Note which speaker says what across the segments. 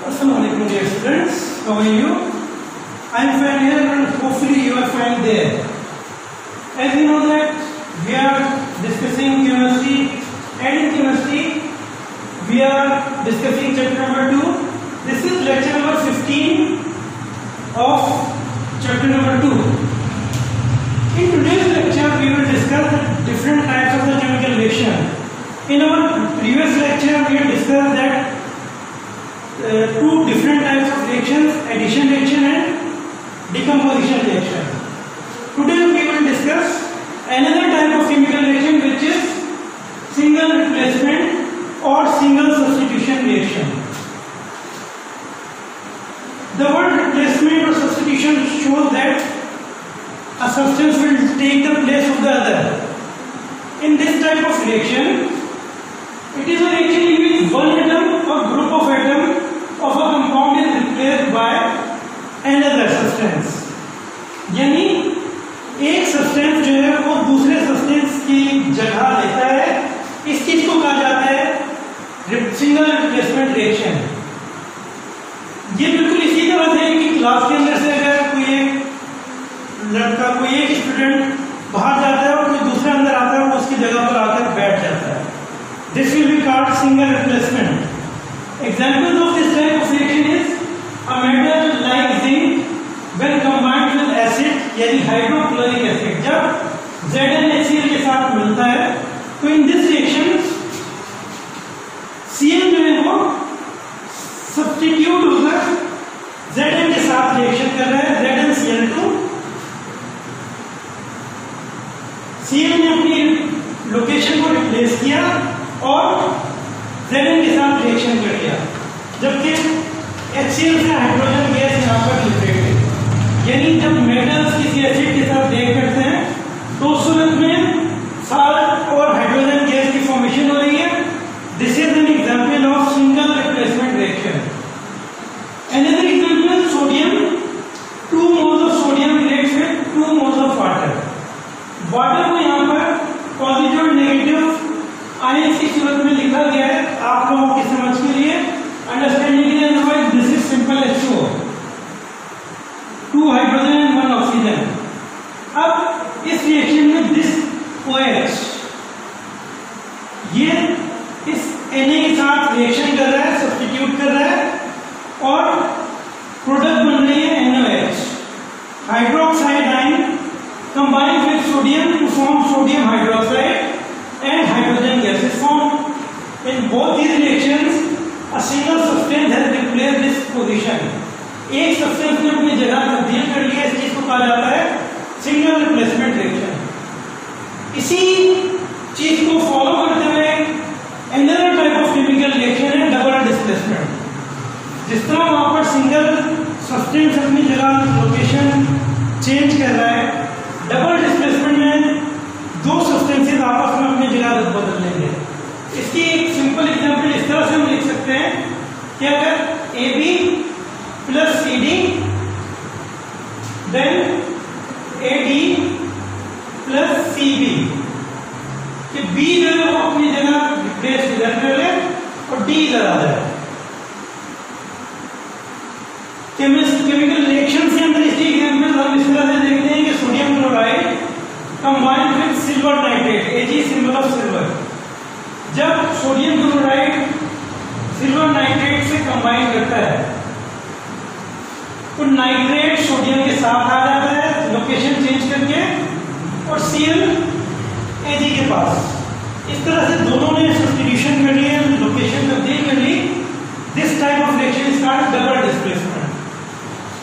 Speaker 1: Assalamualaikum dear students, how are you? I am fine here and hopefully you are fine there. As you know that we are discussing chemistry and in chemistry we are discussing chapter number 2. This is lecture number 15 of chapter number 2. In today's lecture we will discuss the different types of the chemical reaction. In our previous lecture we have discussed that two different types of reactions, addition reaction and decomposition reaction. Today we will discuss another type of chemical reaction which is single replacement or single substitution reaction. The word replacement or substitution shows that a substance will take the place of the other. In this type of reaction, it is a reaction in which one atom or group of atoms of a compound is replaced by another substance. यानी एक substance जो है वो दूसरे substance की जगह लेता है. इस चीज को कहा जाता है सिंगल रिप्लेसमेंट रिएक्शन. ये बिल्कुल इसी तरह से कि क्लास के अंदर से अगर कोई एक लड़का कोई एक स्टूडेंट बाहर जाता है और कोई दूसरा अंदर आता है वो उसकी जगह पर आकर बैठ जाता है. This will be called single replacement. Examples of this type of reaction is a metal like zinc when combined with acid यानी हाइड्रोक्लोरिक एसिड. जब ZnHCl के साथ मिलता है तो इन दिस रिएक्शन Cl जो है वो सब्स्टिट्यूट होकर Zn के साथ रिएक्शन कर रहा है. ZnCl2 Cl ने अपनी लोकेशन को रिप्लेस किया और Zn के साथ रिएक्शन कर दिया, जबकि HCl से हाइड्रोजन गैस यहाँ पर लिबरेट है. यानी जब मेटल्स किसी एसिड के साथ रिएक्ट करते हैं तो उस सूरत में साल्ट और हाइड्रोजन गैस की फॉर्मेशन हो रही है. This is an example of single replacement reaction. Another example sodium. 2 moles of sodium reacts with 2 moles of water. Water को यहाँ पर पॉजिटिव और नेगेटिव आयन की सूरत में लिखा गया है आप लोगों की समझ के लिए, अंडरस्टैंडिंग के लिए. Otherwise this is simple H2O, 2 hydrogen and 1 oxygen. अब इस रिएक्शन में दिस OH ये इस Na के साथ रिएक्शन कर रहा है, सब्स्टिट्यूट कर रहा है और प्रोडक्ट बन रही है NaOH. Hydroxide ion combined with sodium to form sodium hydroxide and hydrogen gas is formed. In both these reactions, a single substance has replaced this position. एक substance ने अपनी जगह तब्दील कर लिया. इस चीज को कहा जाता है single replacement reaction. इसी चीज को फॉलो करते हुए another type of chemical reaction है double displacement. जिस तरह वहां पर सिंगल substance अपनी जगह लोकेशन चेंज कर रहा है, डबल डिस्प्लेसमेंट में दो सब्सटेंसेस आपस में अपनी जगह बदल लेंगे. इसकी एक सिंपल एग्जांपल इस तरह से हम लिख सकते हैं कि अगर AB plus CD then AD plus CB कि B जो है वो अपनी जगह रिप्लेस इधर कर ले और D इधर आ जाए. केमिकल रिएक्शन के अंदर इसकी एग्जांपल हम इस तरह से देखते हैं कि sodium chloride combined with silver nitrate. Ag symbol of silver. जब सोडियम क्लोराइड सिल्वर नाइट्रेट से कंबाइन करता है तो नाइट्रेट सोडियम के साथ आ जाता है लोकेशन चेंज करके और Cl Ag के पास. इस तरह से दोनों ने सब्स्टिट्यूशन कर ली, लोकेशन तब्दील कर ली. This type of reaction is called double displacement.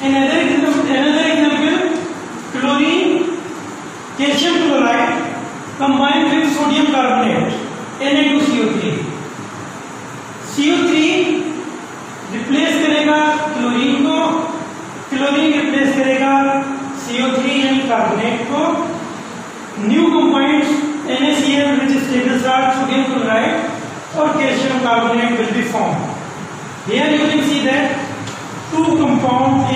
Speaker 1: Another example, chlorine, calcium chloride combined with sodium carbonate, Na2CO3. CO3 replace करेगा क्लोरीन को, क्लोरीन रिप्लेस करेगा CO3 यानी कार्बोनेट को. New compounds NaCl which is stable salt, sodium chloride और calcium carbonate will be formed. Here you can see that two compounds,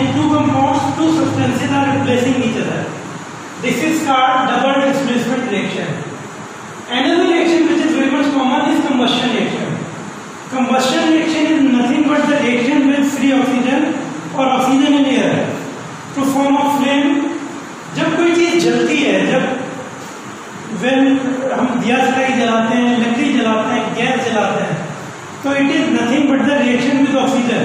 Speaker 1: two substances are replacing each other. This is called double displacement reaction. Another reaction which is very much common is combustion reaction. Combustion reaction is nothing but the reaction when free when हम दिया सलाई जलाते हैं, लकड़ी जलाते हैं, gas जलाते हैं, तो it is nothing but the reaction with oxygen.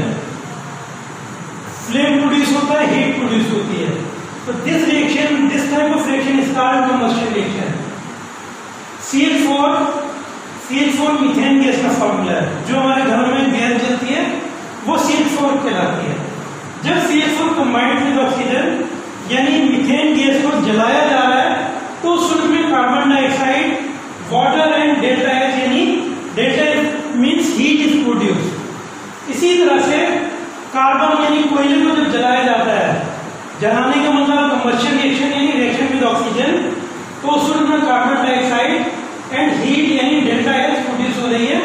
Speaker 1: Flame produce होता है, हीट प्रोड्यूस होती है। तो this reaction, this type of reaction is called combustion reaction. CH4 methane gas का फॉर्मूला है। जो हमारे घरों में गैस जलती है वो CH4 कहलाती है। जब CH4 कंबाइंड विद ऑक्सीजन यानी मीथेन गैस को जलाया जा रहा है, तो उसमें carbon dioxide, water and delta H, यानी delta H means heat is produce. इसी तरह से कार्बन यानी कोयले को जब जलाया जाता है, जलाने का मतलब कंबस्शन रिएक्शन यानी रिएक्शन विद ऑक्सीजन, तो उसमें कार्बन डाइऑक्साइड एंड हीट यानी डेल्टा एच प्रोड्यूस हो रही है।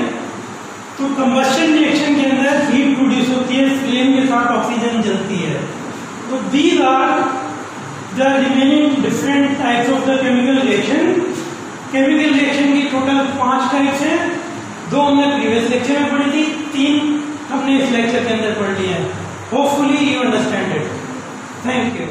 Speaker 1: तो कंबस्शन रिएक्शन के अंदर हीट प्रोड्यूस होती है, फ्लेम के साथ ऑक्सीजन जलती है। तो these are the remaining different types of the chemical reaction. Chemical reaction की टोटल 5 टाइप्स हैं। 2 हमने प्रीवियस लेक्चर में पढ़ी थी, 3 हमने इस लेक्चर के अंदर पढ़ लिया है। Hopefully you understand it. Thank you.